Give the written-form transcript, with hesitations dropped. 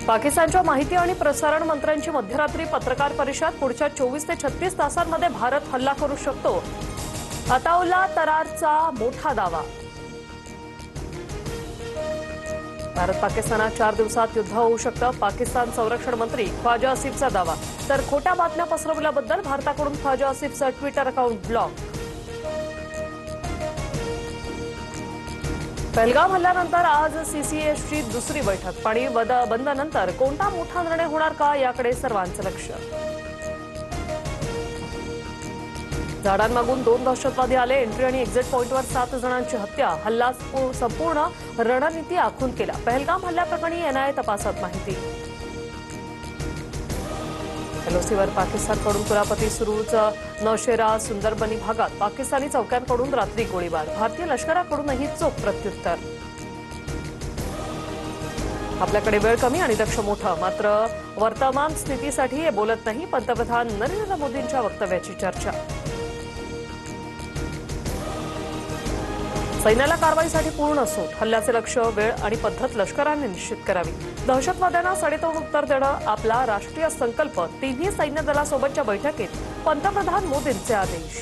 पाकिस्तानच्या माहिती आणि प्रसारण मंत्र्यांची मध्यरात्री पत्रकार परिषद। पुढच्या 24 ते 36 तासांमध्ये भारत हल्ला करू शकतो, अताउल्ला तरारचा मोठा दावा। भारत पाकिस्तानात 4 दिवसात युद्ध होऊ शकतं, पाकिस्तान संरक्षण मंत्री ख्वाजा आसिफचा दावा। तर खोट्या बातम्या पसरवल्याबद्दल भारताकडून ख्वाजा आसिफचं ट्विटर अकाउंट ब्लॉक। पहलगाम हल्ल्यानंतर आज सीसीएसची दुसरी बैठक। पाणी बंदनंतर कोणता मोठा निर्णय होणार का, याकडे सर्वांचं लक्ष। झाडांमागून 2 दहशतवादी आले, एंट्री आणि एक्झिट पॉइंटवर 7 जणांची हत्या। हल्ला संपूर्ण रणनीती आखून केला। पहलगाम हल्ल्याप्रकरणी एनआयए तपासात माहिती। एलओसीवर पाकिस्तानकडून कुरापती सुरूच। नौशेरा सुंदरबनी भागात पाकिस्तानी चौक्यांकडून रात्री गोळीबार। भारतीय लष्कराकडूनही चोख प्रत्युत्तर। आपल्याकडे वेळ कमी आणि लक्ष मोठं, मात्र वर्तमान स्थितीसाठी हे बोलत नाही, पंतप्रधान नरेंद्र मोदींच्या वक्तव्याची चर्चा। सैन्याला कारवाईसाठी पूर्ण सूट। हल्ल्याचे लक्ष, वेळ आणि पद्धत लष्कराने निश्चित करावी। दहशतवाद्यांना सडेतोड उत्तर देणं आपला राष्ट्रीय संकल्प। तिन्ही सैन्य दलासोबतच्या बैठकीत पंतप्रधान मोदींचे आदेश।